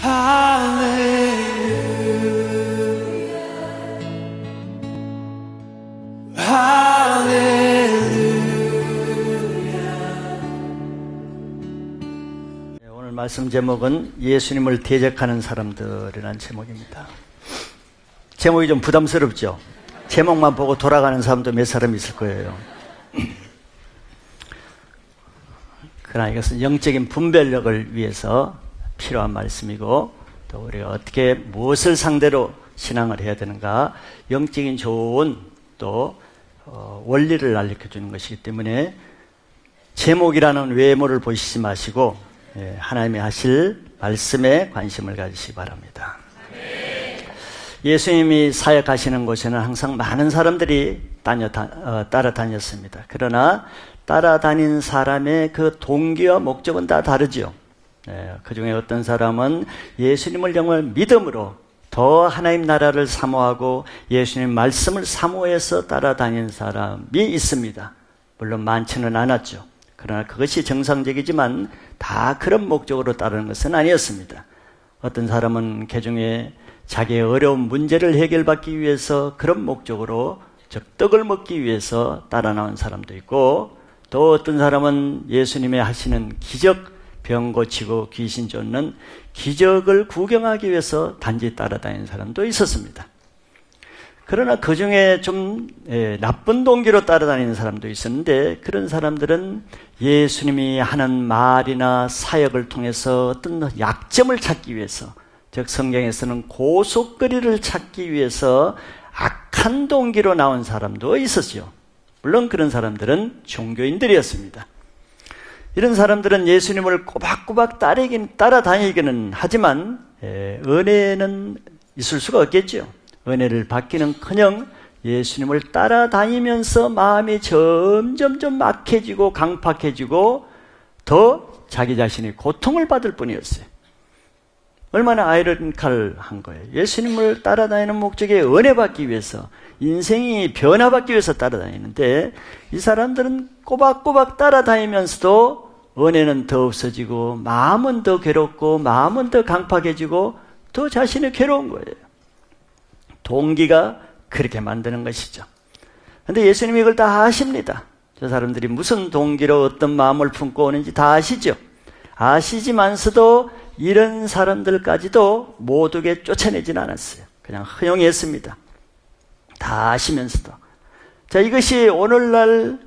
오늘 말씀 제목은 예수님을 대적하는 사람들이라는 제목입니다. 제목이 좀 부담스럽죠? 제목만 보고 돌아가는 사람도 몇 사람 있을 거예요. 그러나 이것은 영적인 분별력을 위해서 필요한 말씀이고, 또 우리가 어떻게 무엇을 상대로 신앙을 해야 되는가, 영적인 좋은 또 원리를 알려주는 것이기 때문에 제목이라는 외모를 보시지 마시고 하나님이 하실 말씀에 관심을 가지시기 바랍니다. 예수님이 사역하시는 곳에는 항상 많은 사람들이 따라다녔습니다. 그러나 따라다닌 사람의 그 동기와 목적은 다 다르죠. 그 중에 어떤 사람은 예수님을 정말 믿음으로 더 하나님 나라를 사모하고 예수님 말씀을 사모해서 따라다닌 사람이 있습니다. 물론 많지는 않았죠. 그러나 그것이 정상적이지만 다 그런 목적으로 따르는 것은 아니었습니다. 어떤 사람은 개중에 자기의 어려운 문제를 해결받기 위해서 그런 목적으로, 즉 떡을 먹기 위해서 따라 나온 사람도 있고, 또 어떤 사람은 예수님의 하시는 기적, 병 고치고 귀신 쫓는 기적을 구경하기 위해서 단지 따라다니는 사람도 있었습니다. 그러나 그 중에 좀 나쁜 동기로 따라다니는 사람도 있었는데, 그런 사람들은 예수님이 하는 말이나 사역을 통해서 어떤 약점을 찾기 위해서, 즉 성경에서는 고속거리를 찾기 위해서 악한 동기로 나온 사람도 있었죠. 물론 그런 사람들은 종교인들이었습니다. 이런 사람들은 예수님을 꼬박꼬박 따라다니기는 하지만 은혜는 있을 수가 없겠죠. 은혜를 받기는커녕 예수님을 따라다니면서 마음이 점점 막해지고 강팍해지고 더 자기 자신이 고통을 받을 뿐이었어요. 얼마나 아이러니컬한 거예요. 예수님을 따라다니는 목적이 은혜 받기 위해서, 인생이 변화받기 위해서 따라다니는데, 이 사람들은 꼬박꼬박 따라다니면서도 은혜는 더 없어지고 마음은 더 괴롭고 마음은 더 강팍해지고 더 자신이 괴로운 거예요. 동기가 그렇게 만드는 것이죠. 그런데 예수님이 이걸 다 아십니다. 저 사람들이 무슨 동기로 어떤 마음을 품고 오는지 다 아시죠. 아시지만서도 이런 사람들까지도 모두게 쫓아내지는 않았어요. 그냥 허용했습니다. 다 아시면서도. 자, 이것이 오늘날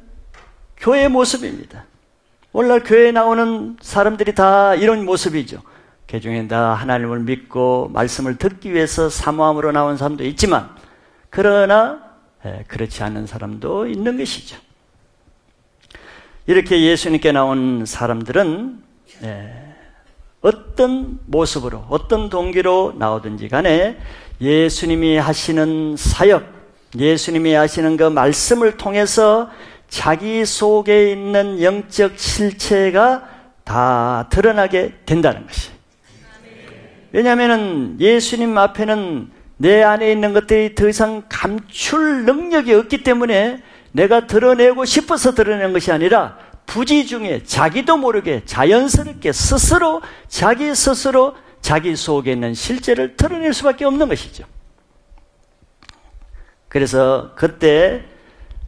교회의 모습입니다. 오늘날 교회에 나오는 사람들이 다 이런 모습이죠. 개중에 다 하나님을 믿고 말씀을 듣기 위해서 사모함으로 나온 사람도 있지만, 그러나 그렇지 않은 사람도 있는 것이죠. 이렇게 예수님께 나온 사람들은 어떤 모습으로, 어떤 동기로 나오든지 간에 예수님이 하시는 사역, 예수님이 하시는 그 말씀을 통해서 자기 속에 있는 영적 실체가 다 드러나게 된다는 것이에요. 왜냐하면 예수님 앞에는 내 안에 있는 것들이 더 이상 감출 능력이 없기 때문에 내가 드러내고 싶어서 드러낸 것이 아니라 부지 중에 자기도 모르게 자연스럽게 자기 스스로 자기 속에 있는 실제를 드러낼 수밖에 없는 것이죠. 그래서 그때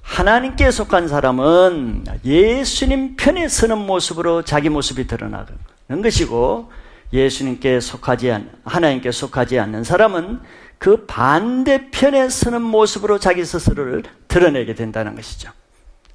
하나님께 속한 사람은 예수님 편에 서는 모습으로 자기 모습이 드러나는 것이고, 하나님께 속하지 않는 사람은 그 반대편에 서는 모습으로 자기 스스로를 드러내게 된다는 것이죠.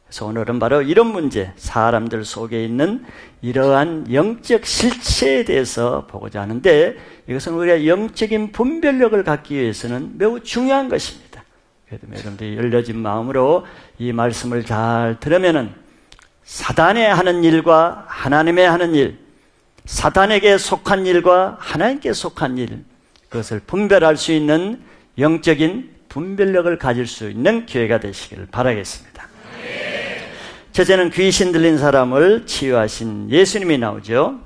그래서 오늘은 바로 이런 문제, 사람들 속에 있는 이러한 영적 실체에 대해서 보고자 하는데, 이것은 우리가 영적인 분별력을 갖기 위해서는 매우 중요한 것입니다. 그래도 여러분들이 열려진 마음으로 이 말씀을 잘 들으면은 사단의 하는 일과 하나님의 하는 일, 사단에게 속한 일과 하나님께 속한 일, 그것을 분별할 수 있는 영적인 분별력을 가질 수 있는 교회가 되시기를 바라겠습니다. 첫째는 귀신 들린 사람을 치유하신 예수님이 나오죠.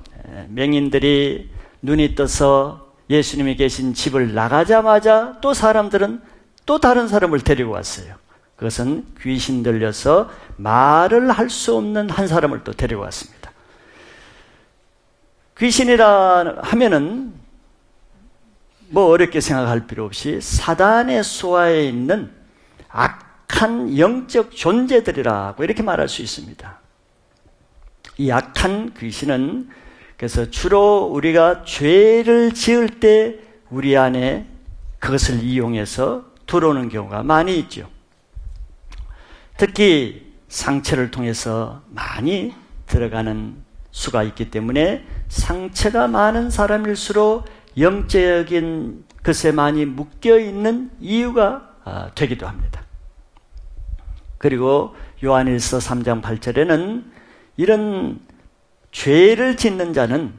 맹인들이 눈이 떠서 예수님이 계신 집을 나가자마자 또 사람들은 또 다른 사람을 데리고 왔어요. 그것은 귀신 들려서 말을 할 수 없는 한 사람을 또 데리고 왔습니다. 귀신이라 하면은 뭐 어렵게 생각할 필요 없이 사단의 수하에 있는 악한 영적 존재들이라고 이렇게 말할 수 있습니다. 이 악한 귀신은 그래서 주로 우리가 죄를 지을 때 우리 안에 그것을 이용해서 들어오는 경우가 많이 있죠. 특히 상처를 통해서 많이 들어가는 수가 있기 때문에 상처가 많은 사람일수록 영적인 것에 많이 묶여있는 이유가 되기도 합니다. 그리고 요한일서 3장 8절에는 이런 죄를 짓는 자는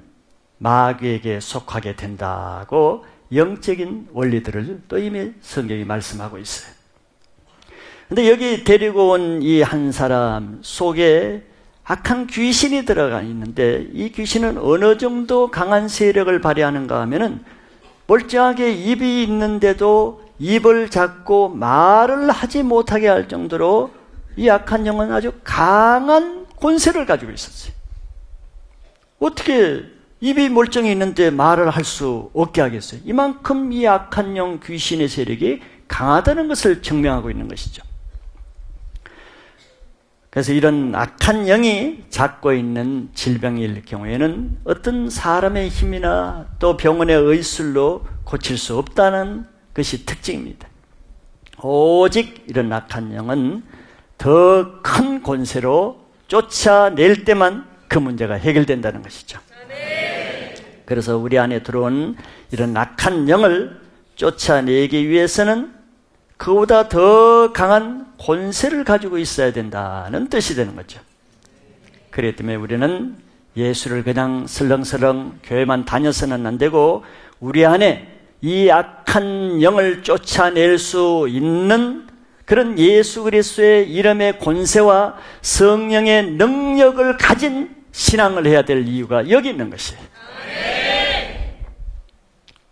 마귀에게 속하게 된다고 영적인 원리들을 또 이미 성경이 말씀하고 있어요. 근데 여기 데리고 온 이 한 사람 속에 악한 귀신이 들어가 있는데 이 귀신은 어느 정도 강한 세력을 발휘하는가 하면은 멀쩡하게 입이 있는데도 입을 잡고 말을 하지 못하게 할 정도로 이 악한 영은 아주 강한 권세를 가지고 있었어요. 어떻게 입이 멀쩡히 있는데 말을 할 수 없게 하겠어요? 이만큼 이 악한 영 귀신의 세력이 강하다는 것을 증명하고 있는 것이죠. 그래서 이런 악한 영이 잡고 있는 질병일 경우에는 어떤 사람의 힘이나 또 병원의 의술로 고칠 수 없다는 것이 특징입니다. 오직 이런 악한 영은 더 큰 권세로 쫓아낼 때만 그 문제가 해결된다는 것이죠. 그래서 우리 안에 들어온 이런 악한 영을 쫓아내기 위해서는 그보다 더 강한 권세를 가지고 있어야 된다는 뜻이 되는 거죠. 그렇기 때문에 우리는 예수를 그냥 설렁설렁 교회만 다녀서는 안 되고 우리 안에 이 악한 영을 쫓아낼 수 있는 그런 예수 그리스도의 이름의 권세와 성령의 능력을 가진 신앙을 해야 될 이유가 여기 있는 것이에요.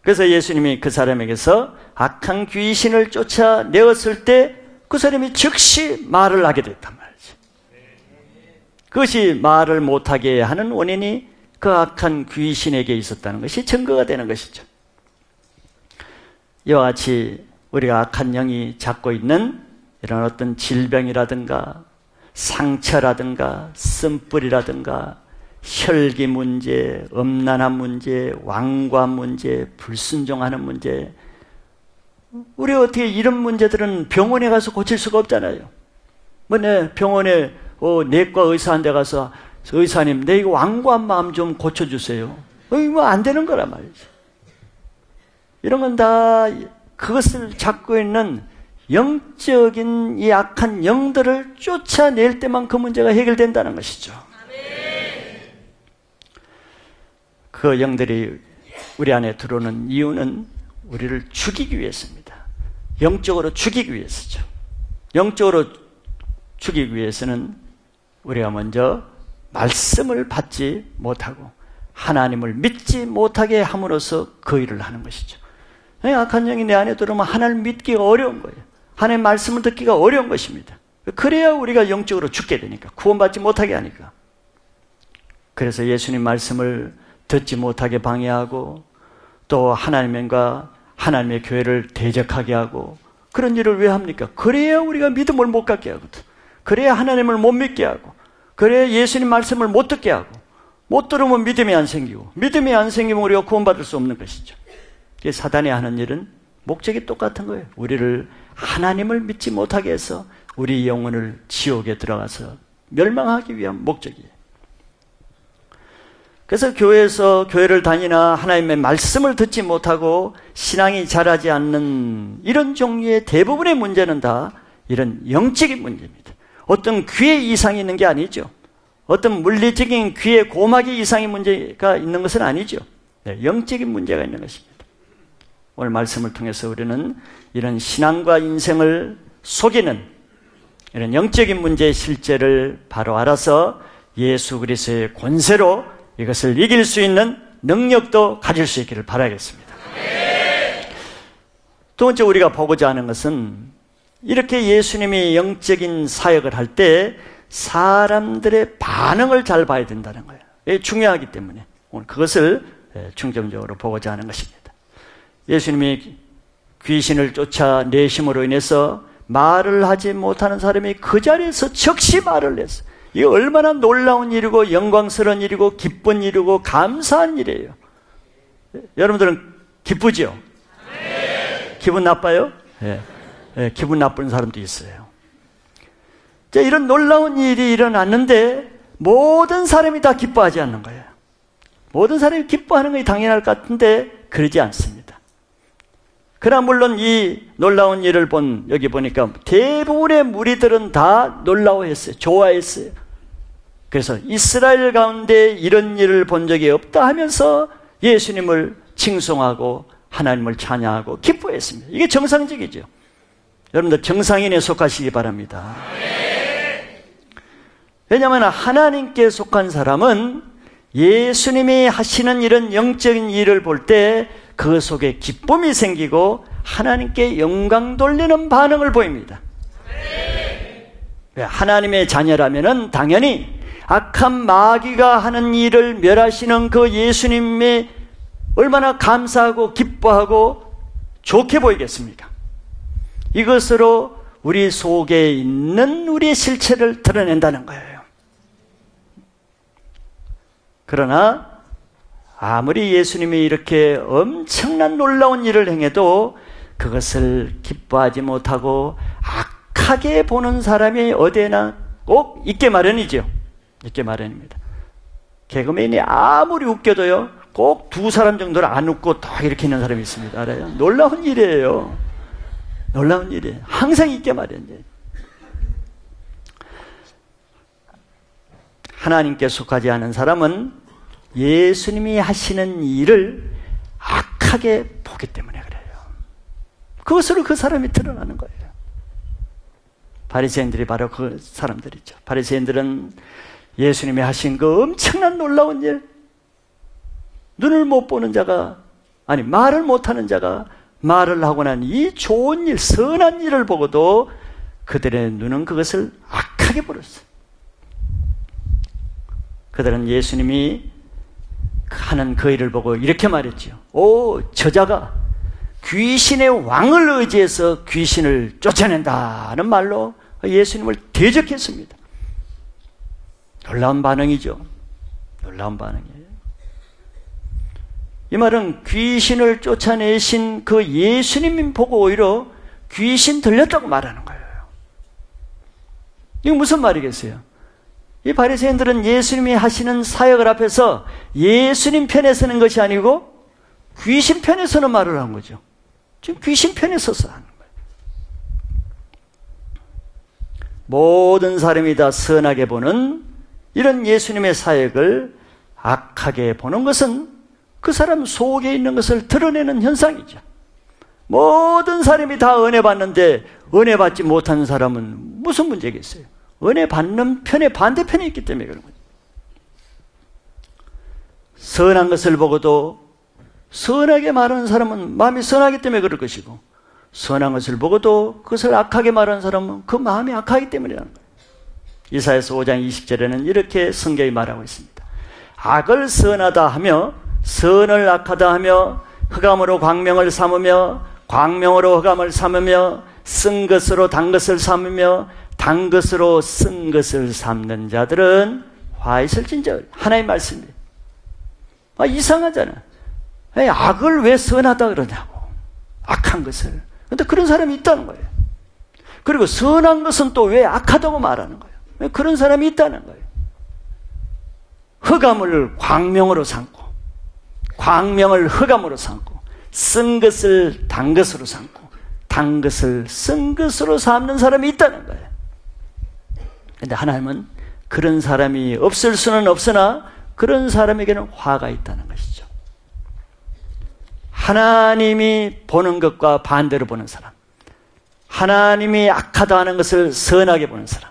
그래서 예수님이 그 사람에게서 악한 귀신을 쫓아내었을 때 그 사람이 즉시 말을 하게 됐단 말이지. 그것이 말을 못하게 하는 원인이 그 악한 귀신에게 있었다는 것이 증거가 되는 것이죠. 이와 같이 우리가 악한 영이 잡고 있는 이런 어떤 질병이라든가 상처라든가 쓴뿌리라든가 혈기 문제, 음란한 문제, 왕과 문제, 불순종하는 문제, 우리 어떻게 이런 문제들은 병원에 가서 고칠 수가 없잖아요. 병원에 내과 의사한테 가서 의사님, 내 이거 완고한 마음 좀 고쳐주세요. 이거 안 되는 거란 말이죠. 이런 건 다 그것을 잡고 있는 영적인 이 악한 영들을 쫓아낼 때만 그 문제가 해결된다는 것이죠. 그 영들이 우리 안에 들어오는 이유는 우리를 죽이기 위해서입니다. 영적으로 죽이기 위해서죠. 영적으로 죽이기 위해서는 우리가 먼저 말씀을 받지 못하고 하나님을 믿지 못하게 함으로써 그 일을 하는 것이죠. 악한 영이 내 안에 들어오면 하나님을 믿기가 어려운 거예요. 하나님의 말씀을 듣기가 어려운 것입니다. 그래야 우리가 영적으로 죽게 되니까, 구원받지 못하게 하니까. 그래서 예수님 말씀을 듣지 못하게 방해하고 또 하나님과 하나님의 교회를 대적하게 하고 그런 일을 왜 합니까? 그래야 우리가 믿음을 못 갖게 하거든. 그래야 하나님을 못 믿게 하고 그래야 예수님 말씀을 못 듣게 하고 못 들으면 믿음이 안 생기고 믿음이 안 생기면 우리가 구원받을 수 없는 것이죠. 사단이 하는 일은 목적이 똑같은 거예요. 우리를 하나님을 믿지 못하게 해서 우리 영혼을 지옥에 들어가서 멸망하기 위한 목적이에요. 그래서 교회를 다니나 하나님의 말씀을 듣지 못하고 신앙이 자라지 않는 이런 종류의 대부분의 문제는 다 이런 영적인 문제입니다. 어떤 귀에 이상이 있는 게 아니죠. 어떤 물리적인 귀에 고막에 이상의 문제가 있는 것은 아니죠. 영적인 문제가 있는 것입니다. 오늘 말씀을 통해서 우리는 이런 신앙과 인생을 속이는 이런 영적인 문제의 실제를 바로 알아서 예수 그리스도의 권세로 이것을 이길 수 있는 능력도 가질 수 있기를 바라겠습니다. 두 번째 우리가 보고자 하는 것은 이렇게 예수님이 영적인 사역을 할 때 사람들의 반응을 잘 봐야 된다는 거예요. 이게 중요하기 때문에 오늘 그것을 중점적으로 보고자 하는 것입니다. 예수님이 귀신을 쫓아내심으로 인해서 말을 하지 못하는 사람이 그 자리에서 즉시 말을 했어요. 이게 얼마나 놀라운 일이고 영광스러운 일이고 기쁜 일이고 감사한 일이에요. 여러분들은 기쁘죠? 기분 나빠요? 예. 예, 기분 나쁜 사람도 있어요. 자, 이런 놀라운 일이 일어났는데 모든 사람이 다 기뻐하지 않는 거예요. 모든 사람이 기뻐하는 것이 당연할 것 같은데 그러지 않습니다. 그러나 물론 이 놀라운 일을 여기 보니까 대부분의 무리들은 다 놀라워했어요. 좋아했어요. 그래서 이스라엘 가운데 이런 일을 본 적이 없다 하면서 예수님을 칭송하고 하나님을 찬양하고 기뻐했습니다. 이게 정상적이죠. 여러분들 정상인에 속하시기 바랍니다. 왜냐하면 하나님께 속한 사람은 예수님이 하시는 이런 영적인 일을 볼 때 그 속에 기쁨이 생기고 하나님께 영광 돌리는 반응을 보입니다. 하나님의 자녀라면 당연히 악한 마귀가 하는 일을 멸하시는 그 예수님이 얼마나 감사하고 기뻐하고 좋게 보이겠습니까? 이것으로 우리 속에 있는 우리의 실체를 드러낸다는 거예요. 그러나 아무리 예수님이 이렇게 엄청난 놀라운 일을 행해도 그것을 기뻐하지 못하고 악하게 보는 사람이 어디에나 꼭 있게 마련이죠. 있게 마련입니다. 개그맨이 아무리 웃겨도요, 꼭 두 사람 정도는 안 웃고 다 이렇게 있는 사람이 있습니다. 알아요? 놀라운 일이에요. 놀라운 일이에요. 항상 있게 마련이에요. 하나님께 속하지 않은 사람은 예수님이 하시는 일을 악하게 보기 때문에 그래요. 그것으로 그 사람이 드러나는 거예요. 바리새인들이 바로 그 사람들이죠. 바리새인들은 예수님이 하신 그 엄청난 놀라운 일, 눈을 못 보는 자가, 아니 말을 못하는 자가 말을 하고 난 이 좋은 일, 선한 일을 보고도 그들의 눈은 그것을 악하게 보았어요. 그들은 예수님이 하는 그 일을 보고 이렇게 말했죠. 오, 저자가 귀신의 왕을 의지해서 귀신을 쫓아낸다는 말로 예수님을 대적했습니다. 놀라운 반응이죠. 놀라운 반응이에요. 이 말은 귀신을 쫓아내신 그 예수님 보고 오히려 귀신 들렸다고 말하는 거예요. 이거 무슨 말이겠어요? 이 바리새인들은 예수님이 하시는 사역을 앞에서 예수님 편에 서는 것이 아니고 귀신 편에 서는 말을 한 거죠. 지금 귀신 편에 서서 하는 거예요. 모든 사람이 다 선하게 보는 이런 예수님의 사역을 악하게 보는 것은 그 사람 속에 있는 것을 드러내는 현상이죠. 모든 사람이 다 은혜 받는데 은혜 받지 못하는 사람은 무슨 문제겠어요? 은혜 받는 편에 반대편에 있기 때문에 그런 거죠. 선한 것을 보고도 선하게 말하는 사람은 마음이 선하기 때문에 그럴 것이고, 선한 것을 보고도 그것을 악하게 말하는 사람은 그 마음이 악하기 때문이라는 거예요. 이사야서 5장 20절에는 이렇게 성경이 말하고 있습니다. 악을 선하다 하며 선을 악하다 하며 흑암으로 광명을 삼으며 광명으로 흑암을 삼으며 쓴 것으로 단 것을 삼으며 단 것으로 쓴 것을 삼는 자들은 화 있을진저. 하나님 말씀이에요. 이상하잖아. 악을 왜 선하다 그러냐고. 악한 것을. 근데 그런 사람이 있다는 거예요. 그리고 선한 것은 또 왜 악하다고 말하는 거예요. 왜 그런 사람이 있다는 거예요. 흑암을 광명으로 삼고 광명을 흑암으로 삼고 쓴 것을 단 것으로 삼고 단 것을 쓴 것으로 삼는 사람이 있다는 거예요. 그런데 하나님은 그런 사람이 없을 수는 없으나 그런 사람에게는 화가 있다는 것이죠. 하나님이 보는 것과 반대로 보는 사람, 하나님이 악하다 하는 것을 선하게 보는 사람,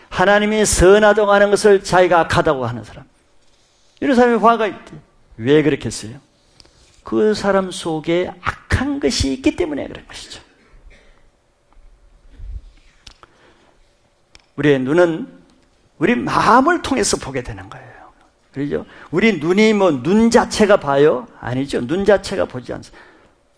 하나님이 선하다고 하는 것을 자기가 악하다고 하는 사람, 이런 사람이 화가 있대. 왜 그렇겠어요? 그 사람 속에 악한 것이 있기 때문에 그런 것이죠. 우리의 눈은 우리 마음을 통해서 보게 되는 거예요. 그렇죠? 우리 눈이 눈 자체가 봐요? 아니죠. 눈 자체가 보지 않습니다.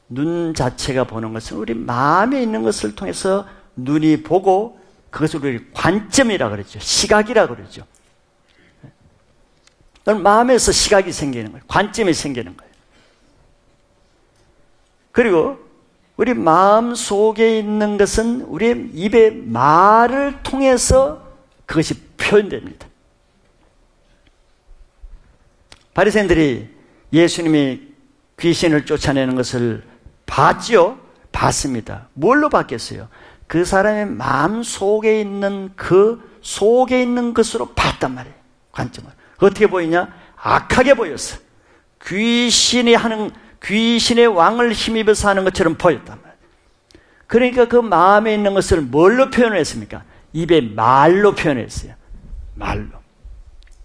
눈 자체가 보는 것은 우리 마음에 있는 것을 통해서 눈이 보고 그것을 우리 관점이라고 그러죠. 시각이라고 그러죠. 마음에서 시각이 생기는 거예요. 관점이 생기는 거예요. 그리고 우리 마음 속에 있는 것은 우리의 입의 말을 통해서 그것이 표현됩니다. 바리새인들이 예수님이 귀신을 쫓아내는 것을 봤죠? 봤습니다. 뭘로 봤겠어요? 그 사람의 마음 속에 있는 그 속에 있는 것으로 봤단 말이에요. 관점을. 어떻게 보이냐? 악하게 보였어. 귀신의 왕을 힘입어서 하는 것처럼 보였단 말이에요. 그러니까 그 마음에 있는 것을 뭘로 표현했습니까? 입의 말로 표현했어요. 말로.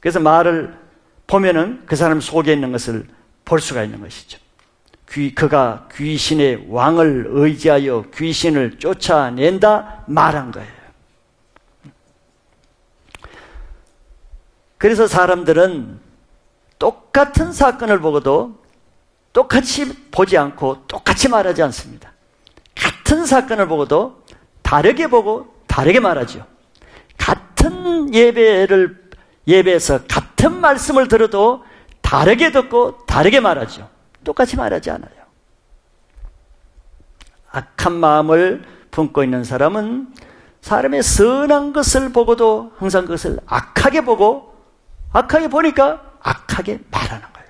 그래서 말을 보면은 그 사람 속에 있는 것을 볼 수가 있는 것이죠. 그가 귀신의 왕을 의지하여 귀신을 쫓아낸다 말한 거예요. 그래서 사람들은 똑같은 사건을 보고도 똑같이 보지 않고 똑같이 말하지 않습니다. 같은 사건을 보고도 다르게 보고 다르게 말하죠. 같은 예배에서 같은 말씀을 들어도 다르게 듣고 다르게 말하죠. 똑같이 말하지 않아요. 악한 마음을 품고 있는 사람은 사람의 선한 것을 보고도 항상 그것을 악하게 보고 악하게 보니까 악하게 말하는 거예요.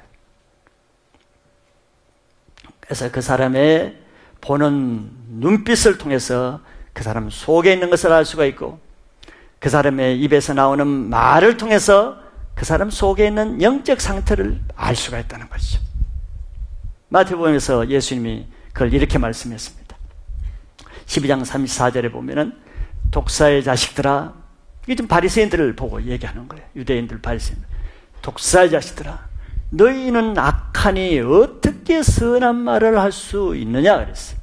그래서 그 사람의 보는 눈빛을 통해서 그 사람 속에 있는 것을 알 수가 있고 그 사람의 입에서 나오는 말을 통해서 그 사람 속에 있는 영적 상태를 알 수가 있다는 것이죠. 마태복음에서 예수님이 그걸 이렇게 말씀했습니다. 12장 34절에 보면은 독사의 자식들아, 이게 좀 바리새인들을 보고 얘기하는 거예요. 유대인들, 바리새인들. 독사의 자식들아, 너희는 악하니 어떻게 선한 말을 할 수 있느냐 그랬어요.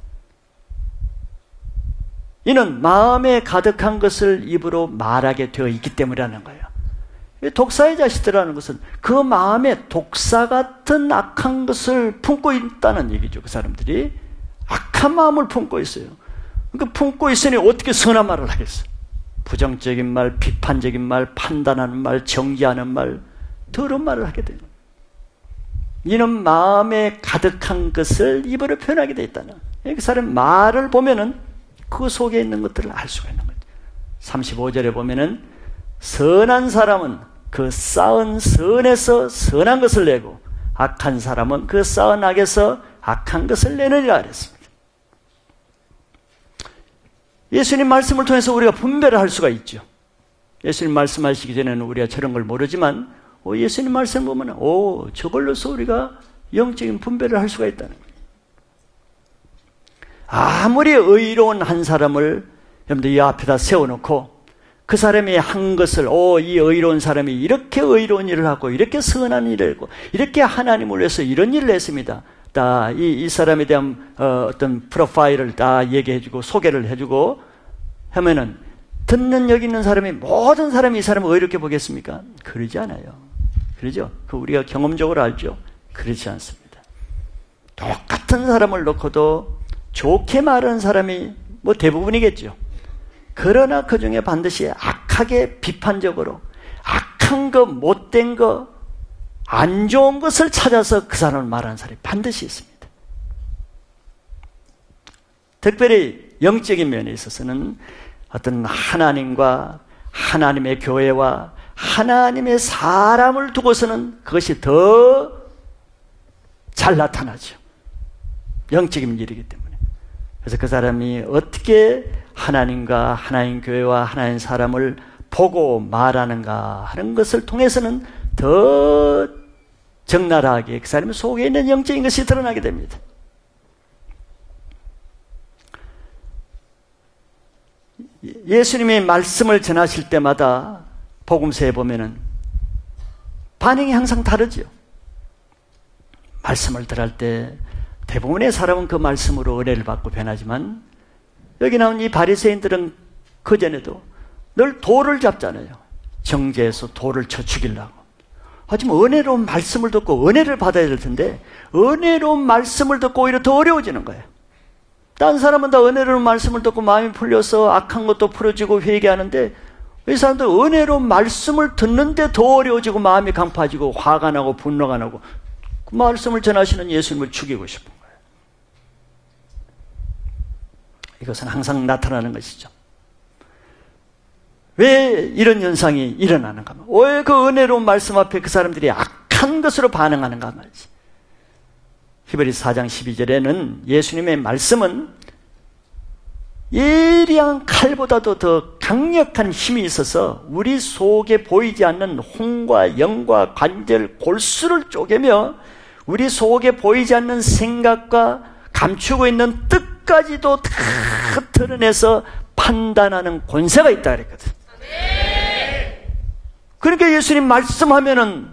이는 마음에 가득한 것을 입으로 말하게 되어 있기 때문이라는 거예요. 독사의 자식들이라는 것은 그 마음에 독사 같은 악한 것을 품고 있다는 얘기죠. 그 사람들이 악한 마음을 품고 있어요. 그러니까 품고 있으니 어떻게 선한 말을 하겠어요? 부정적인 말, 비판적인 말, 판단하는 말, 정죄하는 말, 더러운 말을 하게 돼요. 이는 마음에 가득한 것을 입으로 표현하게 돼 있다는. 그 사람 말을 보면은 그 속에 있는 것들을 알 수가 있는 거죠. 35절에 보면은 선한 사람은 그 쌓은 선에서 선한 것을 내고 악한 사람은 그 쌓은 악에서 악한 것을 내느니라 그랬습니다. 예수님 말씀을 통해서 우리가 분별을 할 수가 있죠. 예수님 말씀하시기 전에는 우리가 저런 걸 모르지만 예수님 말씀 보면 저걸로서 우리가 영적인 분별을 할 수가 있다는 거예요. 아무리 의로운 한 사람을 여러분들 이 앞에다 세워놓고 그 사람이 한 것을 이 의로운 사람이 이렇게 의로운 일을 하고 이렇게 선한 일을 했고 이렇게 하나님을 위해서 이런 일을 했습니다. 다 이 사람에 대한 어떤 프로파일을 다 얘기해주고 소개를 해주고 하면은 듣는 여기 있는 사람이 모든 사람이 이 사람을 의롭게 보겠습니까? 그러지 않아요. 그러죠? 그 우리가 경험적으로 알죠? 그렇지 않습니다. 똑같은 사람을 놓고도 좋게 말하는 사람이 대부분이겠죠. 그러나 그 중에 반드시 악하게 비판적으로 악한 거, 못된 거, 안 좋은 것을 찾아서 그 사람을 말하는 사람이 반드시 있습니다. 특별히 영적인 면에 있어서는 어떤 하나님과 하나님의 교회와 하나님의 사람을 두고서는 그것이 더 잘 나타나죠. 영적인 일이기 때문에. 그래서 그 사람이 어떻게 하나님과 하나님 교회와 하나님 사람을 보고 말하는가 하는 것을 통해서는 더 적나라하게 그 사람의 속에 있는 영적인 것이 드러나게 됩니다. 예수님이 말씀을 전하실 때마다 복음서에 보면은 반응이 항상 다르죠. 말씀을 들을 때 대부분의 사람은 그 말씀으로 은혜를 받고 변하지만 여기 나온 이 바리새인들은 그전에도 늘 돌을 잡잖아요. 정죄해서 돌을 쳐 죽이려고. 하지만 은혜로운 말씀을 듣고 은혜를 받아야 될 텐데 은혜로운 말씀을 듣고 오히려 더 어려워지는 거예요. 다른 사람은 다 은혜로운 말씀을 듣고 마음이 풀려서 악한 것도 풀어지고 회개하는데 이 사람들 은혜로운 말씀을 듣는데 더 어려워지고 마음이 강파지고 화가 나고 분노가 나고 그 말씀을 전하시는 예수님을 죽이고 싶은 거예요. 이것은 항상 나타나는 것이죠. 왜 이런 현상이 일어나는가? 왜 그 은혜로운 말씀 앞에 그 사람들이 악한 것으로 반응하는가 말이지. 히브리서 4장 12절에는 예수님의 말씀은 예리한 칼보다도 더 강력한 힘이 있어서 우리 속에 보이지 않는 혼과 영과 관절, 골수를 쪼개며 우리 속에 보이지 않는 생각과 감추고 있는 뜻까지도 다 드러내서 판단하는 권세가 있다 그랬거든. 그러니까 예수님 말씀하면은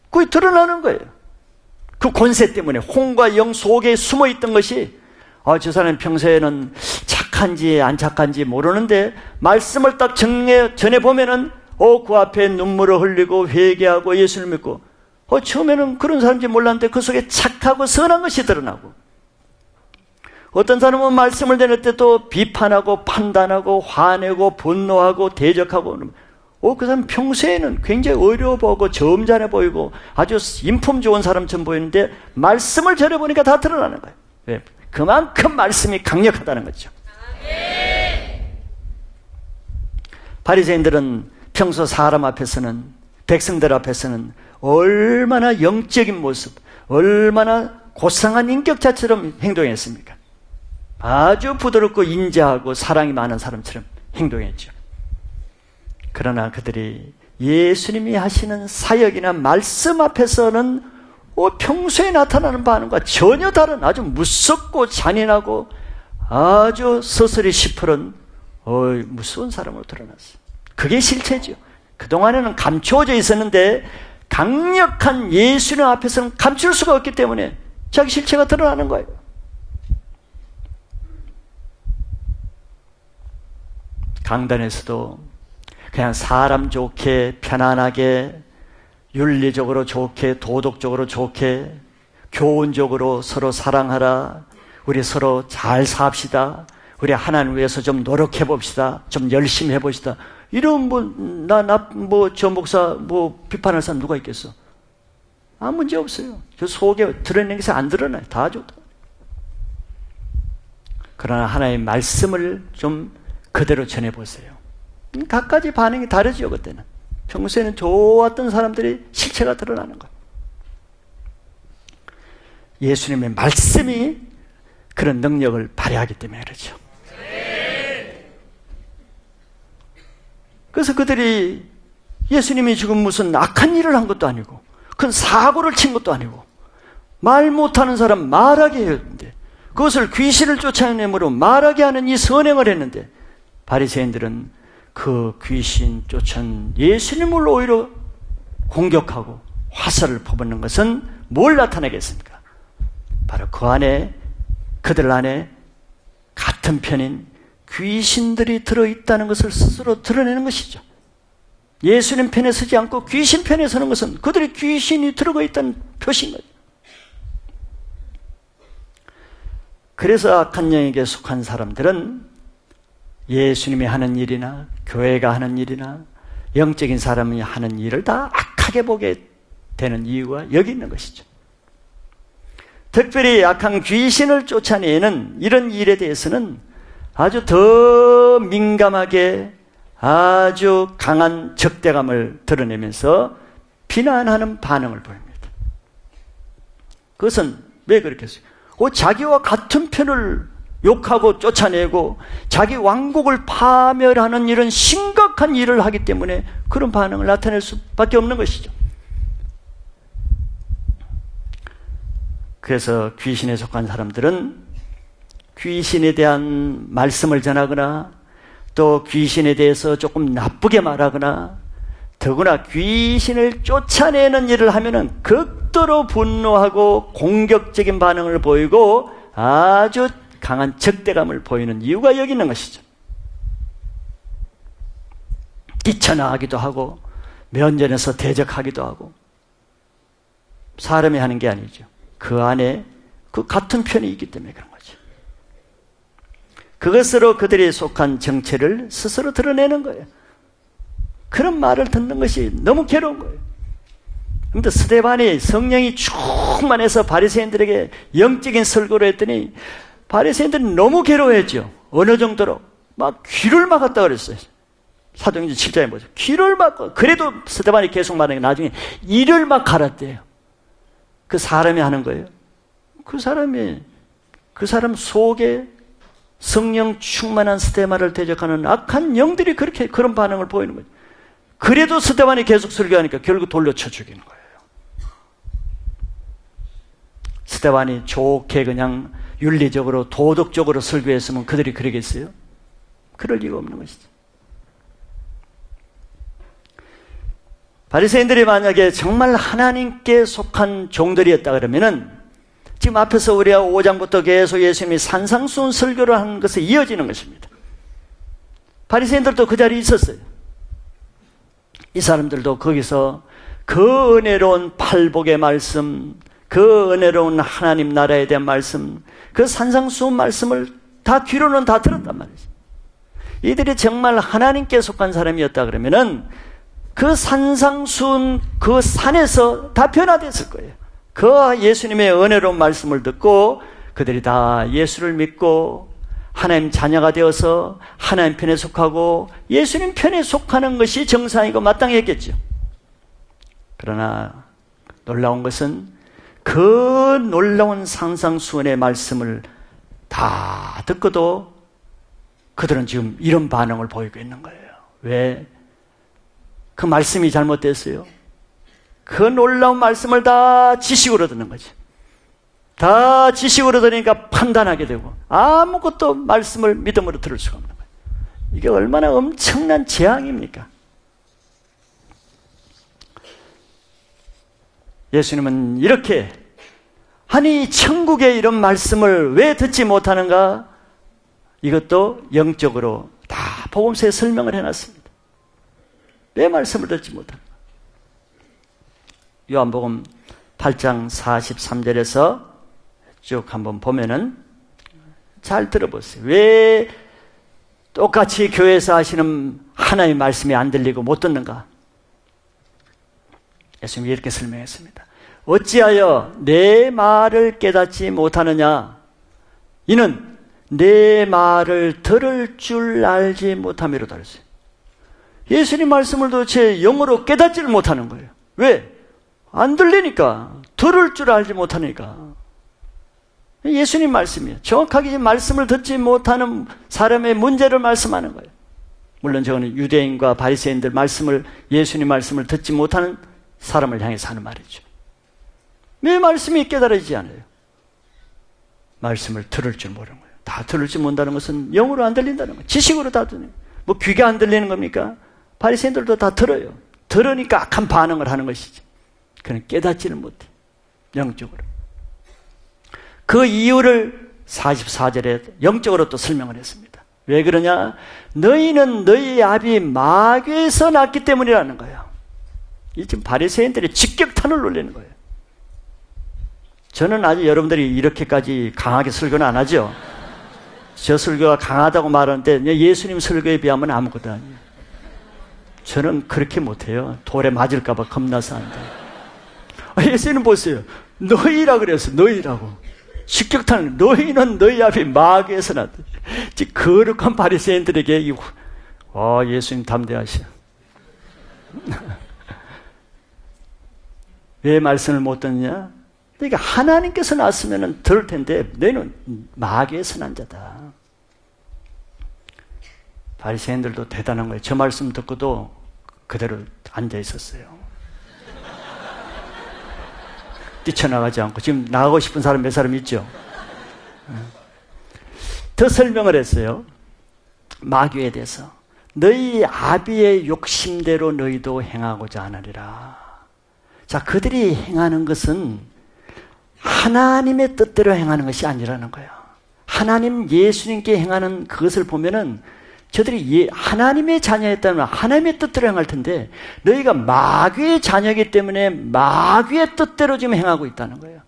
그게 드러나는 거예요. 그 권세 때문에 혼과 영 속에 숨어 있던 것이 저 사람이 평소에는 착한지 안 착한지 모르는데 말씀을 딱 전해보면은 그 앞에 눈물을 흘리고 회개하고 예수를 믿고 처음에는 그런 사람인지 몰랐는데 그 속에 착하고 선한 것이 드러나고 어떤 사람은 말씀을 전할 때 또 비판하고 판단하고 화내고 분노하고 대적하고 그 사람 평소에는 굉장히 어려워 보이고 점잖해 보이고 아주 인품 좋은 사람처럼 보이는데 말씀을 전해보니까 다 드러나는 거예요. 왜? 그만큼 말씀이 강력하다는 거죠. 바리새인들은 평소 사람 앞에서는 백성들 앞에서는 얼마나 영적인 모습, 얼마나 고상한 인격자처럼 행동했습니까? 아주 부드럽고 인자하고 사랑이 많은 사람처럼 행동했죠. 그러나 그들이 예수님이 하시는 사역이나 말씀 앞에서는 평소에 나타나는 반응과 전혀 다른 아주 무섭고 잔인하고 아주 서슬이 시퍼런 무서운 사람으로 드러났어요. 그게 실체죠. 그동안에는 감추어져 있었는데 강력한 예수님 앞에서는 감출 수가 없기 때문에 자기 실체가 드러나는 거예요. 강단에서도 그냥 사람 좋게 편안하게 윤리적으로 좋게 도덕적으로 좋게 교훈적으로 서로 사랑하라, 우리 서로 잘 삽시다, 우리 하나님 위해서 좀 노력해 봅시다, 좀 열심히 해봅시다, 이런 저 목사 비판할 사람 누가 있겠어? 아무 문제 없어요. 저 속에 드러내는 것이 안 드러나요. 다 좋다. 그러나 하나님의 말씀을 좀 그대로 전해보세요. 각가지 반응이 다르죠. 그때는 평소에는 좋았던 사람들이 실체가 드러나는 거예요. 예수님의 말씀이 그런 능력을 발휘하기 때문에 그렇죠. 그래서 그들이 예수님이 지금 무슨 악한 일을 한 것도 아니고 큰 사고를 친 것도 아니고 말 못하는 사람 말하게 했는데 그것을 귀신을 쫓아내므로 말하게 하는 이 선행을 했는데 바리새인들은 그 귀신 쫓은 예수님을 오히려 공격하고 화살을 퍼붓는 것은 뭘 나타내겠습니까? 바로 그 안에, 그들 안에 같은 편인 귀신들이 들어있다는 것을 스스로 드러내는 것이죠. 예수님 편에 서지 않고 귀신 편에 서는 것은 그들의 귀신이 들어가 있다는 표시인 거죠. 그래서 악한 영에게 속한 사람들은 예수님이 하는 일이나 교회가 하는 일이나 영적인 사람이 하는 일을 다 악하게 보게 되는 이유가 여기 있는 것이죠. 특별히 악한 귀신을 쫓아내는 이런 일에 대해서는 아주 더 민감하게 아주 강한 적대감을 드러내면서 비난하는 반응을 보입니다. 그것은 왜 그렇겠어요? 자기와 같은 편을 욕하고 쫓아내고 자기 왕국을 파멸하는 이런 심각한 일을 하기 때문에 그런 반응을 나타낼 수밖에 없는 것이죠. 그래서 귀신에 속한 사람들은 귀신에 대한 말씀을 전하거나 또 귀신에 대해서 조금 나쁘게 말하거나 더구나 귀신을 쫓아내는 일을 하면은 극도로 분노하고 공격적인 반응을 보이고 아주 강한 적대감을 보이는 이유가 여기 있는 것이죠. 뛰쳐나가기도 하고 면전에서 대적하기도 하고 사람이 하는 게 아니죠. 그 안에 그 같은 편이 있기 때문에 그런 거죠. 그것으로 그들이 속한 정체를 스스로 드러내는 거예요. 그런 말을 듣는 것이 너무 괴로운 거예요. 그런데 스데반이 성령이 충만해서 바리새인들에게 영적인 설교를 했더니 바리새인들이 너무 괴로워했죠. 어느 정도로 막 귀를 막았다 그랬어요. 사도행전 7장에 보죠. 귀를 막고, 그래도 스데반이 계속 말하는 게 나중에 이를 막 갈았대요. 그 사람이 하는 거예요. 그 사람 속에 성령 충만한 스데반을 대적하는 악한 영들이 그렇게 그런 반응을 보이는 거죠. 그래도 스데반이 계속 설교하니까 결국 돌려쳐 죽이는 거예요. 스데반이 좋게 그냥 윤리적으로 도덕적으로 설교했으면 그들이 그러겠어요? 그럴 리가 없는 것이죠. 바리새인들이 만약에 정말 하나님께 속한 종들이었다 그러면은 지금 앞에서 우리가 5장부터 계속 예수님이 산상수훈 설교를 하는 것에 이어지는 것입니다. 바리새인들도 그 자리에 있었어요. 이 사람들도 거기서 그 은혜로운 팔복의 말씀, 그 은혜로운 하나님 나라에 대한 말씀, 그 산상수훈 말씀을 다 귀로는 다 들었단 말이죠. 이들이 정말 하나님께 속한 사람이었다 그러면은 그 산상수훈 그 산에서 다 변화됐을 거예요. 그 예수님의 은혜로운 말씀을 듣고 그들이 다 예수를 믿고 하나님 자녀가 되어서 하나님 편에 속하고 예수님 편에 속하는 것이 정상이고 마땅했겠죠. 그러나 놀라운 것은 그 놀라운 산상수훈의 말씀을 다 듣고도 그들은 지금 이런 반응을 보이고 있는 거예요. 왜? 그 말씀이 잘못됐어요. 그 놀라운 말씀을 다 지식으로 듣는 거죠. 다 지식으로 들으니까 판단하게 되고 아무것도 말씀을 믿음으로 들을 수가 없는 거예요. 이게 얼마나 엄청난 재앙입니까? 예수님은 이렇게 아니 천국의 이런 말씀을 왜 듣지 못하는가? 이것도 영적으로 다 복음서에 설명을 해놨습니다. 왜 말씀을 듣지 못하는가? 요한복음 8장 43절에서 쭉 한번 보면은 잘 들어보세요. 왜 똑같이 교회에서 하시는 하나님의 말씀이 안 들리고 못 듣는가? 예수님이 이렇게 설명했습니다. 어찌하여 내 말을 깨닫지 못하느냐? 이는 내 말을 들을 줄 알지 못함이로다 그랬어요. 예수님 말씀을 도대체 영어로 깨닫지를 못하는 거예요. 왜? 안 들리니까. 들을 줄 알지 못하니까. 예수님 말씀이에요. 정확하게 말씀을 듣지 못하는 사람의 문제를 말씀하는 거예요. 물론 저는 유대인과 바리새인들 말씀을, 예수님 말씀을 듣지 못하는 사람을 향해서 하는 말이죠. 왜 말씀이 깨달아지지 않아요? 말씀을 들을 줄 모르는 거예요. 다 들을 줄 모른다는 것은 영으로 안 들린다는 거예요. 지식으로 다 듣는 거예요. 뭐 귀가 안 들리는 겁니까? 바리새인들도 다 들어요. 들으니까 악한 반응을 하는 것이죠. 그는 깨닫지는 못해. 영적으로. 그 이유를 44절에 영적으로 또 설명을 했습니다. 왜 그러냐? 너희는 너희 아비 마귀에서 났기 때문이라는 거예요. 이 지금 바리새인들이 직격탄을 놀리는 거예요. 저는 아직 여러분들이 이렇게까지 강하게 설교는 안 하죠. 저 설교가 강하다고 말하는데 예수님 설교에 비하면 아무것도 아니에요. 저는 그렇게 못해요. 돌에 맞을까 봐 겁나서 안 돼요. 예수님 보세요. 너희라 그랬어. 너희라고. 직격탄을. 너희는 너희 앞에 마귀에서 났다. 거룩한 바리새인들에게 예수님 담대하셔. 왜 말씀을 못 듣느냐? 그러니까 하나님께서 났으면 들을 텐데 너희는 마귀에서 난 자다. 바리새인들도 대단한 거예요. 저 말씀 듣고도 그대로 앉아 있었어요. 뛰쳐나가지 않고. 지금 나가고 싶은 사람 몇 사람 있죠? 더 설명을 했어요. 마귀에 대해서. 너희 아비의 욕심대로 너희도 행하고자 하느니라. 자, 그들이 행하는 것은 하나님의 뜻대로 행하는 것이 아니라는 거예요. 하나님 예수님께 행하는 그것을 보면은 저들이 하나님의 자녀였다면 하나님의 뜻대로 행할 텐데 너희가 마귀의 자녀이기 때문에 마귀의 뜻대로 지금 행하고 있다는 거예요.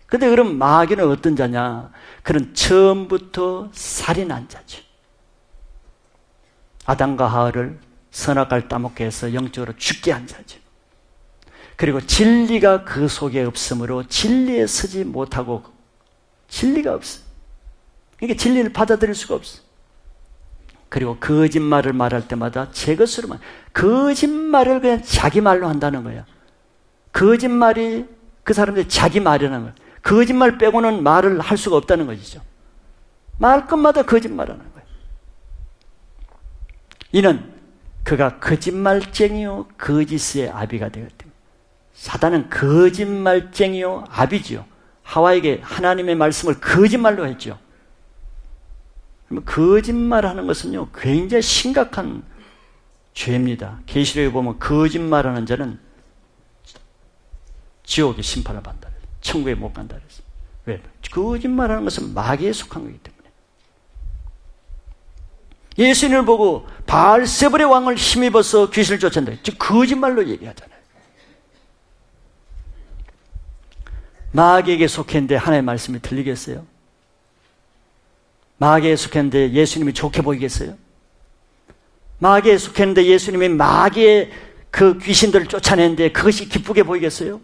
근데 그럼 마귀는 어떤 자냐? 그는 처음부터 살인한 자죠. 아담과 하와를 선악과를 따먹게 해서 영적으로 죽게 한 자죠. 그리고 진리가 그 속에 없으므로 진리에 서지 못하고 진리가 없어. 그러니까 진리를 받아들일 수가 없어. 그리고 거짓말을 말할 때마다 제 것으로만 거짓말을 그냥 자기 말로 한다는 거야. 거짓말이 그 사람들이 자기 말이라는 거야. 거짓말 빼고는 말을 할 수가 없다는 것이죠. 말 것마다 거짓말하는 거예요. 이는 그가 거짓말쟁이요 거짓의 아비가 되었기 때문에. 사단은 거짓말쟁이요 아비지요. 하와에게 하나님의 말씀을 거짓말로 했죠. 거짓말하는 것은요 굉장히 심각한 죄입니다. 계시록에 보면 거짓말하는 자는 지옥의 심판을 받는다. 천국에 못 간다 그랬어요. 왜? 거짓말하는 것은 마귀에 속한 거기 때문에. 예수님을 보고 바알세불의 왕을 힘입어서 귀신을 쫓아낸다. 즉 거짓말로 얘기하잖아요. 마귀에게 속했는데 하나님의 말씀이 들리겠어요? 마귀에 속했는데 예수님이 좋게 보이겠어요? 마귀에 속했는데 예수님이 마귀의 그 귀신들을 쫓아내는데 그것이 기쁘게 보이겠어요?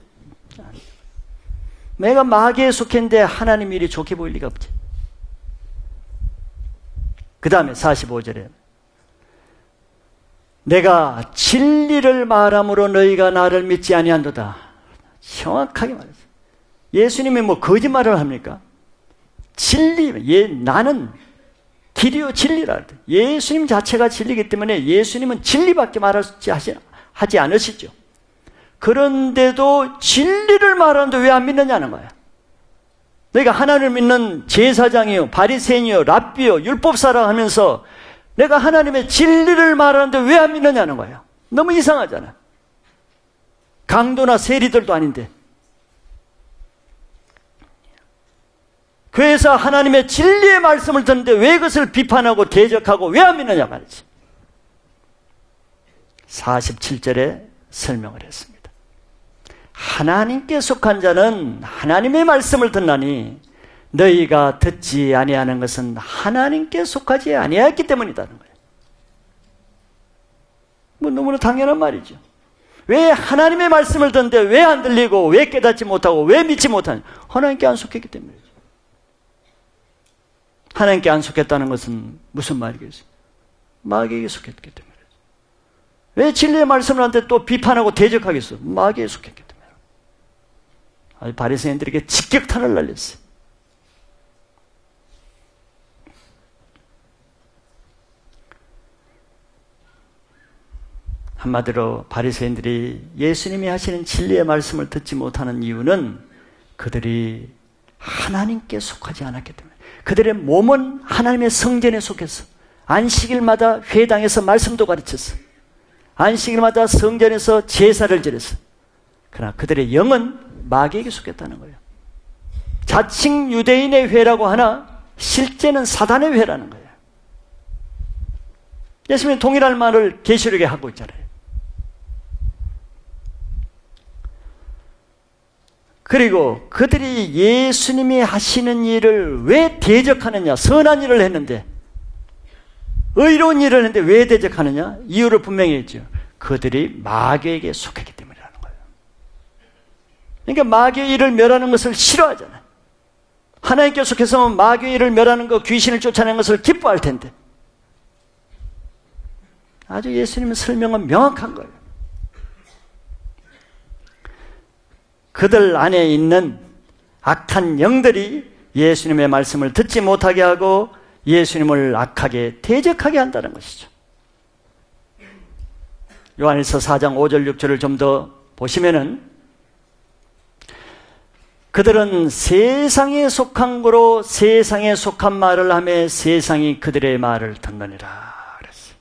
내가 마귀에 속했는데 하나님 일이 좋게 보일 리가 없지. 그 다음에 45절에 내가 진리를 말함으로 너희가 나를 믿지 아니한도다. 정확하게 말했어요. 예수님이 뭐 거짓말을 합니까? 나는 길이요 진리라. 예수님 자체가 진리이기 때문에 예수님은 진리밖에 하지 않으시죠. 그런데도 진리를 말하는데 왜 안 믿느냐는 거야. 너희가 하나님을 믿는 제사장이요 바리새인이요 랍비요 율법사라 하면서 내가 하나님의 진리를 말하는데 왜 안 믿느냐는 거야. 너무 이상하잖아. 강도나 세리들도 아닌데. 그래서 하나님의 진리의 말씀을 듣는데 왜 그것을 비판하고 대적하고 왜 안 믿느냐 말이지. 47절에 설명을 했습니다. 하나님께 속한 자는 하나님의 말씀을 듣나니 너희가 듣지 아니하는 것은 하나님께 속하지 아니하였기 때문이라는 거예요. 뭐 너무나 당연한 말이죠. 왜 하나님의 말씀을 듣는데 왜 안 들리고 왜 깨닫지 못하고 왜 믿지 못하냐? 하나님께 안 속했기 때문이죠. 하나님께 안 속했다는 것은 무슨 말이겠어요? 마귀에게 속했기 때문에. 왜 진리의 말씀을 하는데 또 비판하고 대적하겠어? 마귀에 속했기 때문에. 바리새인들에게 직격탄을 날렸어요. 한마디로 바리새인들이 예수님이 하시는 진리의 말씀을 듣지 못하는 이유는 그들이 하나님께 속하지 않았기 때문에. 그들의 몸은 하나님의 성전에 속했어. 안식일마다 회당에서 말씀도 가르쳤어. 안식일마다 성전에서 제사를 지냈어. 그러나 그들의 영은 마귀에게 속했다는 거예요. 자칭 유대인의 회라고 하나 실제는 사단의 회라는 거예요. 예수님이 동일한 말을 계시록에 하고 있잖아요. 그리고 그들이 예수님이 하시는 일을 왜 대적하느냐? 선한 일을 했는데, 의로운 일을 했는데 왜 대적하느냐? 이유를 분명히 했죠. 그들이 마귀에게 속했기 때문이라는 거예요. 그러니까 마귀의 일을 멸하는 것을 싫어하잖아요. 하나님께 속해서 마귀의 일을 멸하는 것, 귀신을 쫓아내는 것을 기뻐할 텐데. 아주 예수님의 설명은 명확한 거예요. 그들 안에 있는 악한 영들이 예수님의 말씀을 듣지 못하게 하고 예수님을 악하게 대적하게 한다는 것이죠. 요한일서 4장 5절 6절을 좀 더 보시면은 그들은 세상에 속한 거로 세상에 속한 말을 하며 세상이 그들의 말을 듣느니라 그랬어요.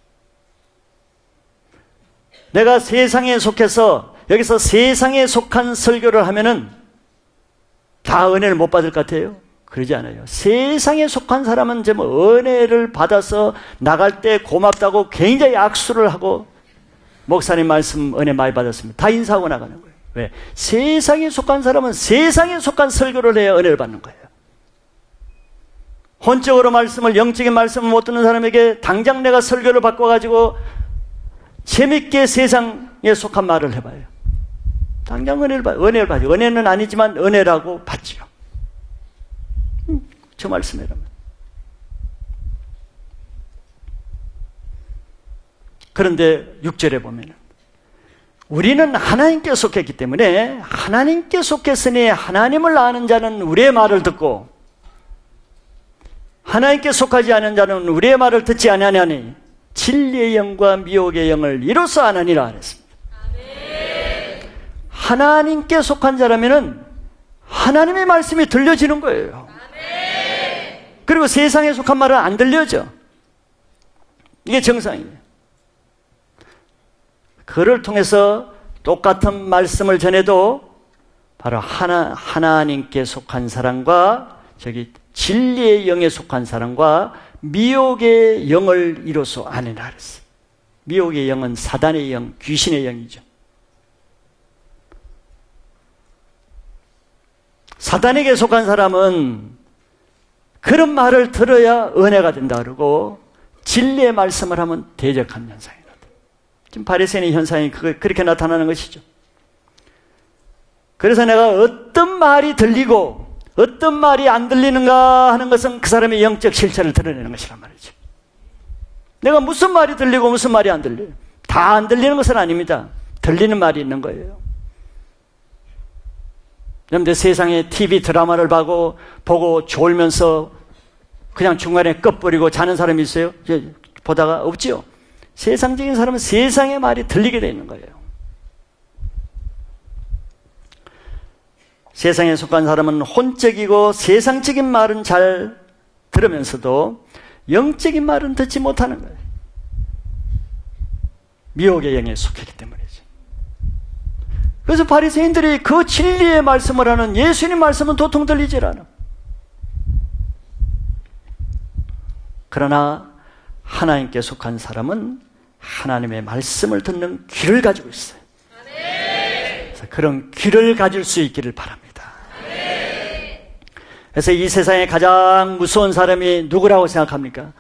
내가 세상에 속해서 여기서 세상에 속한 설교를 하면은 다 은혜를 못 받을 것 같아요? 그러지 않아요. 세상에 속한 사람은 좀 은혜를 받아서 나갈 때 고맙다고 굉장히 악수를 하고 목사님 말씀 은혜 많이 받았습니다. 다 인사하고 나가는 거예요. 왜? 세상에 속한 사람은 세상에 속한 설교를 해야 은혜를 받는 거예요. 혼적으로 말씀을, 영적인 말씀을 못 듣는 사람에게 당장 내가 설교를 바꿔가지고 재밌게 세상에 속한 말을 해봐요. 당장 은혜를 받아요. 은혜를 받아요. 은혜는 아니지만 은혜라고 받죠. 저 말씀이라면. 그런데 6절에 보면 우리는 하나님께 속했기 때문에 하나님께 속했으니 하나님을 아는 자는 우리의 말을 듣고 하나님께 속하지 않은 자는 우리의 말을 듣지 아니하니 진리의 영과 미혹의 영을 이로써 아느니라 하랬습니다. 하나님께 속한 자라면은 하나님의 말씀이 들려지는 거예요. 그리고 세상에 속한 말은 안 들려져. 이게 정상이에요. 그를 통해서 똑같은 말씀을 전해도 바로 하나님께 속한 사람과 저기 진리의 영에 속한 사람과 미혹의 영을 이로써 아느니라 그랬어요. 미혹의 영은 사단의 영, 귀신의 영이죠. 사단에게 속한 사람은 그런 말을 들어야 은혜가 된다 그러고 진리의 말씀을 하면 대적하는 현상이다. 지금 바리새인의 현상이 그렇게 나타나는 것이죠. 그래서 내가 어떤 말이 들리고 어떤 말이 안 들리는가 하는 것은 그 사람의 영적 실체를 드러내는 것이란 말이죠. 내가 무슨 말이 들리고 무슨 말이 안 들려요. 다 안 들리는 것은 아닙니다. 들리는 말이 있는 거예요. 여러분들 세상에 TV 드라마를 보고 졸면서 그냥 중간에 꺼버리고 자는 사람이 있어요? 보다가 없지요? 세상적인 사람은 세상의 말이 들리게 되어 있는 거예요. 세상에 속한 사람은 혼적이고 세상적인 말은 잘 들으면서도 영적인 말은 듣지 못하는 거예요. 미혹의 영에 속했기 때문이죠. 그래서 바리새인들이 그 진리의 말씀을 하는 예수님 말씀은 도통 들리질 않아. 그러나 하나님께 속한 사람은 하나님의 말씀을 듣는 귀를 가지고 있어요. 그래서 그런 귀를 가질 수 있기를 바랍니다. 그래서 이 세상에 가장 무서운 사람이 누구라고 생각합니까?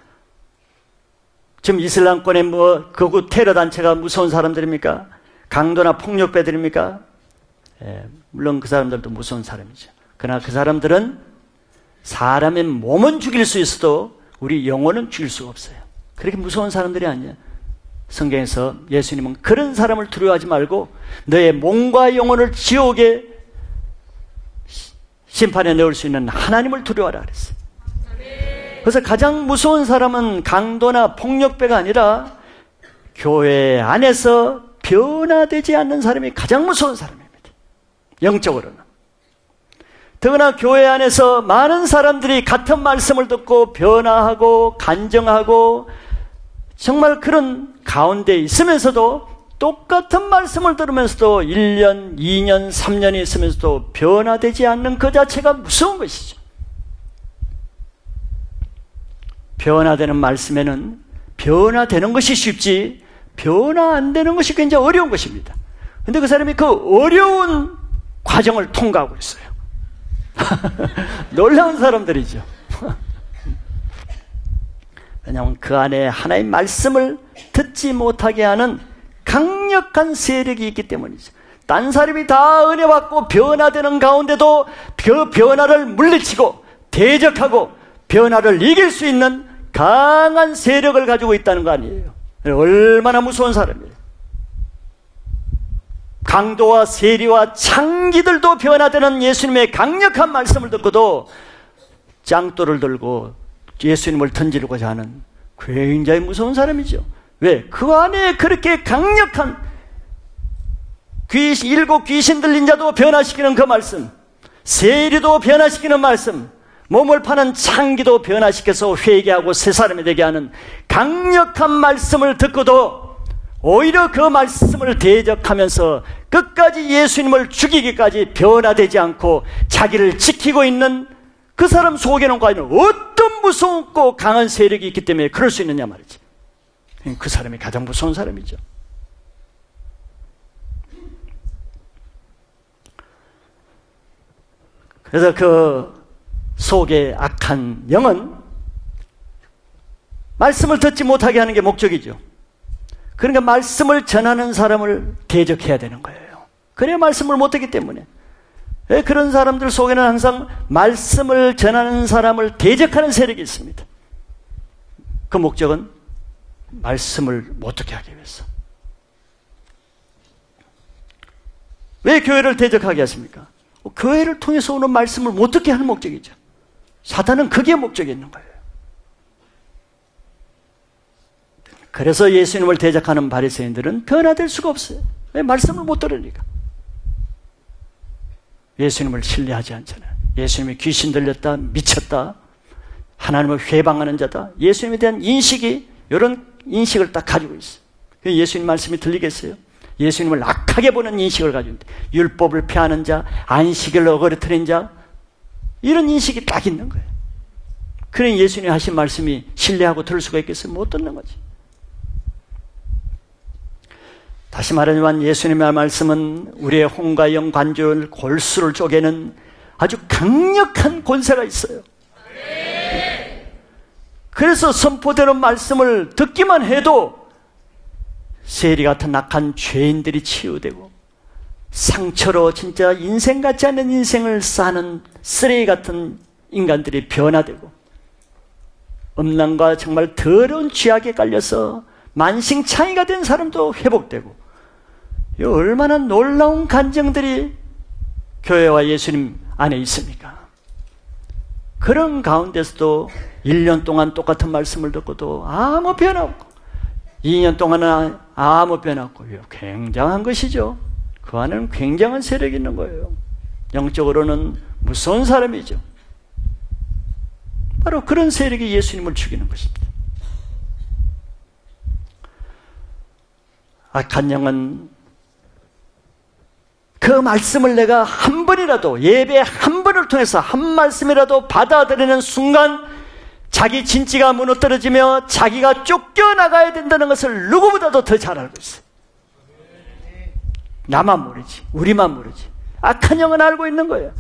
지금 이슬람권의 극우 테러 단체가 무서운 사람들입니까? 강도나 폭력배들입니까? 물론 그 사람들도 무서운 사람이죠. 그러나 그 사람들은 사람의 몸은 죽일 수 있어도 우리 영혼은 죽일 수가 없어요. 그렇게 무서운 사람들이 아니야. 성경에서 예수님은 그런 사람을 두려워하지 말고 너의 몸과 영혼을 지옥의 심판에 넣을 수 있는 하나님을 두려워하라 그랬어요. 그래서 가장 무서운 사람은 강도나 폭력배가 아니라 교회 안에서 변화되지 않는 사람이 가장 무서운 사람입니다. 영적으로는. 더구나 교회 안에서 많은 사람들이 같은 말씀을 듣고 변화하고 간정하고 정말 그런 가운데 있으면서도 똑같은 말씀을 들으면서도 1년, 2년, 3년이 있으면서도 변화되지 않는 그 자체가 무서운 것이죠. 변화되는 말씀에는 변화되는 것이 쉽지 변화 안 되는 것이 굉장히 어려운 것입니다. 그런데 그 사람이 그 어려운 과정을 통과하고 있어요. 놀라운 사람들이죠. 왜냐하면 그 안에 하나의 말씀을 듣지 못하게 하는 강력한 세력이 있기 때문이죠. 딴 사람이 다 은혜 받고 변화되는 가운데도 그 변화를 물리치고 대적하고 변화를 이길 수 있는 강한 세력을 가지고 있다는 거 아니에요. 얼마나 무서운 사람이에요. 강도와 세리와 창기들도 변화되는 예수님의 강력한 말씀을 듣고도 짱돌을 들고 예수님을 던지려고자 하는 굉장히 무서운 사람이죠. 왜? 그 안에 그렇게 강력한 일곱 귀신 들린 자도 변화시키는 그 말씀, 세리도 변화시키는 말씀, 몸을 파는 창기도 변화시켜서 회개하고 새 사람이 되게 하는 강력한 말씀을 듣고도 오히려 그 말씀을 대적하면서 끝까지 예수님을 죽이기까지 변화되지 않고 자기를 지키고 있는 그 사람 속에는 과연 어떤 무섭고 강한 세력이 있기 때문에 그럴 수 있느냐 말이지. 그 사람이 가장 무서운 사람이죠. 그래서 그 속에 악한 영은 말씀을 듣지 못하게 하는 게 목적이죠. 그러니까 말씀을 전하는 사람을 대적해야 되는 거예요. 그래야 말씀을 못 듣기 때문에. 그런 사람들 속에는 항상 말씀을 전하는 사람을 대적하는 세력이 있습니다. 그 목적은 말씀을 못 듣게 하기 위해서. 왜 교회를 대적하게 하십니까? 교회를 통해서 오는 말씀을 못 듣게 하는 목적이죠. 사탄은 그게 목적이 있는 거예요. 그래서 예수님을 대적하는 바리새인들은 변화될 수가 없어요. 왜? 말씀을 못 들으니까. 예수님을 신뢰하지 않잖아요. 예수님이 귀신 들렸다, 미쳤다, 하나님을 회방하는 자다. 예수님에 대한 인식이 이런 인식을 딱 가지고 있어요. 예수님 말씀이 들리겠어요? 예수님을 악하게 보는 인식을 가지고 있는데, 율법을 폐하는 자, 안식을 어거러뜨린 자, 이런 인식이 딱 있는 거예요. 그러니 예수님이 하신 말씀이 신뢰하고 들을 수가 있겠어요? 못 듣는 거지. 다시 말하지만 예수님의 말씀은 우리의 혼과 영, 관절, 골수를 쪼개는 아주 강력한 권세가 있어요. 그래서 선포되는 말씀을 듣기만 해도 세리 같은 악한 죄인들이 치유되고, 상처로 진짜 인생 같지 않은 인생을 사는 쓰레기 같은 인간들이 변화되고, 음란과 정말 더러운 죄악에 깔려서 만신창이가 된 사람도 회복되고, 이 얼마나 놀라운 간증들이 교회와 예수님 안에 있습니까? 그런 가운데서도 1년 동안 똑같은 말씀을 듣고도 아무 변화 없고, 2년 동안은 아무 변화 없고, 굉장한 것이죠. 그 안에는 굉장한 세력이 있는 거예요. 영적으로는 무서운 사람이죠. 바로 그런 세력이 예수님을 죽이는 것입니다. 악한 영은 그 말씀을 내가 한 번이라도, 예배 한 번을 통해서 한 말씀이라도 받아들이는 순간 자기 진지가 무너뜨려지며 자기가 쫓겨나가야 된다는 것을 누구보다도 더 잘 알고 있어요. 나만 모르지, 우리만 모르지. 악한 영은 알고 있는 거예요.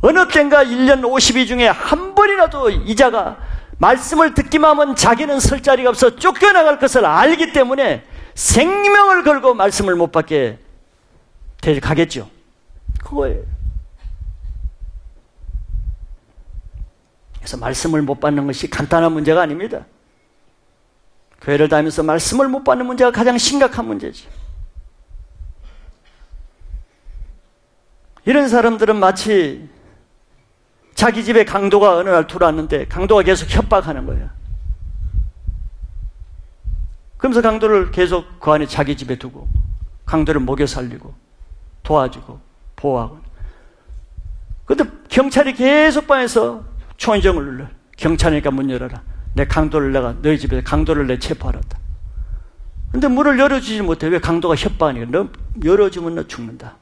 어느 땐가 1년 50일 중에 한 번이라도 이자가 말씀을 듣기만 하면 자기는 설 자리가 없어 쫓겨나갈 것을 알기 때문에 생명을 걸고 말씀을 못 받게 가겠죠. 그거예요. 그래서 말씀을 못 받는 것이 간단한 문제가 아닙니다. 교회를 다니면서 말씀을 못 받는 문제가 가장 심각한 문제죠. 이런 사람들은 마치 자기 집에 강도가 어느 날 들어왔는데 강도가 계속 협박하는 거예요. 그러면서 강도를 계속 그 안에 자기 집에 두고 강도를 먹여 살리고 도와주고 보호하고. 그런데 경찰이 계속 방에서 초인종을 눌러. 경찰이니까 문 열어라. 내 강도를 내가 너희 집에 강도를 내 체포하랬다. 그런데 문을 열어주지 못해. 왜? 강도가 협박하니까. 너 열어주면 너 죽는다.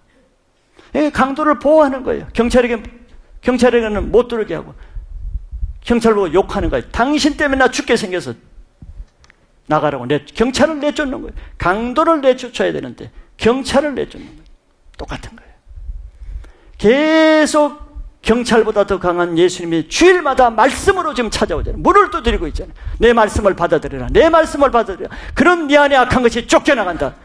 강도를 보호하는 거예요. 경찰에게는 못 들어오게 하고 경찰 보고 욕하는 거예요. 당신 때문에 나 죽게 생겨서 나가라고. 경찰을 내쫓는 거예요. 강도를 내쫓아야 되는데 경찰을 내쫓는 거예요. 똑같은 거예요. 계속 경찰보다 더 강한 예수님이 주일마다 말씀으로 지금 찾아오잖아요. 문을 두드리고 있잖아요. 내 말씀을 받아들여라. 내 말씀을 받아들여라. 그런 네 안에 악한 것이 쫓겨나간다.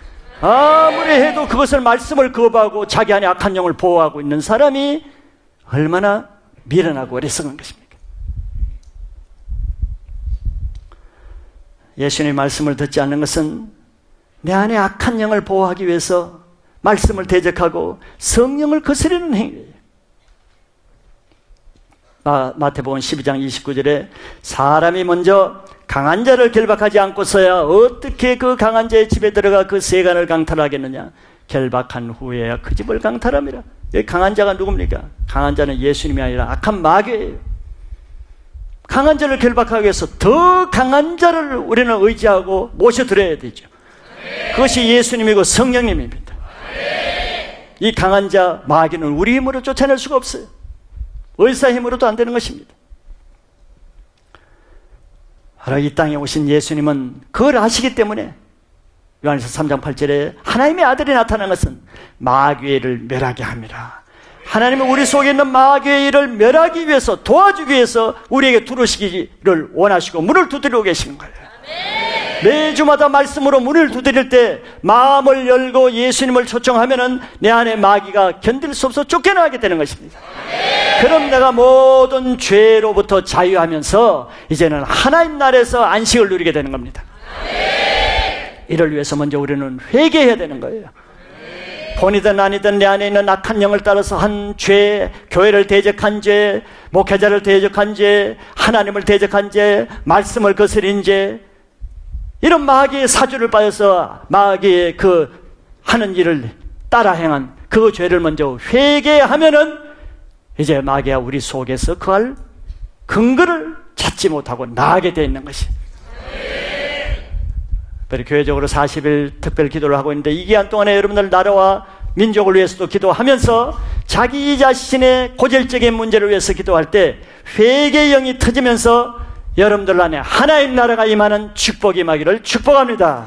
아무리 해도 그것을 말씀을 거부하고 자기 안에 악한 영을 보호하고 있는 사람이 얼마나 미련하고 어리석은 것입니까? 예수님의 말씀을 듣지 않는 것은 내 안에 악한 영을 보호하기 위해서 말씀을 대적하고 성령을 거스르는 행위예요. 마태복음 12장 29절에 사람이 먼저 강한 자를 결박하지 않고서야 어떻게 그 강한 자의 집에 들어가 그 세간을 강탈하겠느냐. 결박한 후에야 그 집을 강탈함이라. 여기 강한 자가 누굽니까? 강한 자는 예수님이 아니라 악한 마귀예요. 강한 자를 결박하기 위해서 더 강한 자를 우리는 의지하고 모셔드려야 되죠. 그것이 예수님이고 성령님입니다. 이 강한 자 마귀는 우리 힘으로 쫓아낼 수가 없어요. 의사 힘으로도 안 되는 것입니다. 바로 이 땅에 오신 예수님은 그걸 아시기 때문에 요한일서 3장 8절에 하나님의 아들이 나타난 것은 마귀의 일을 멸하게 함이라. 하나님은 우리 속에 있는 마귀의 일을 멸하기 위해서, 도와주기 위해서 우리에게 들어오시기를 원하시고 문을 두드리고 계시는 거예요. 매주마다 말씀으로 문을 두드릴 때 마음을 열고 예수님을 초청하면은 내 안에 마귀가 견딜 수 없어 쫓겨나게 되는 것입니다. 그럼 내가 모든 죄로부터 자유하면서 이제는 하나님 나라에서 안식을 누리게 되는 겁니다. 이를 위해서 먼저 우리는 회개해야 되는 거예요. 본이든 아니든 내 안에 있는 악한 영을 따라서 한 죄, 교회를 대적한 죄, 목회자를 대적한 죄, 하나님을 대적한 죄, 말씀을 거스린 죄, 이런 마귀의 사주를 빠져서 마귀의 그 하는 일을 따라 행한 그 죄를 먼저 회개하면은 이제 마귀가 우리 속에서 그할 근거를 찾지 못하고 나가게 되어 있는 것이. 교회적으로 40일 특별 기도를 하고 있는데 이 기간 동안에 여러분들 나라와 민족을 위해서도 기도하면서 자기 자신의 고질적인 문제를 위해서 기도할 때 회개의 영이 터지면서 여러분들 안에 하나님 나라가 임하는 축복이 임하기를 축복합니다.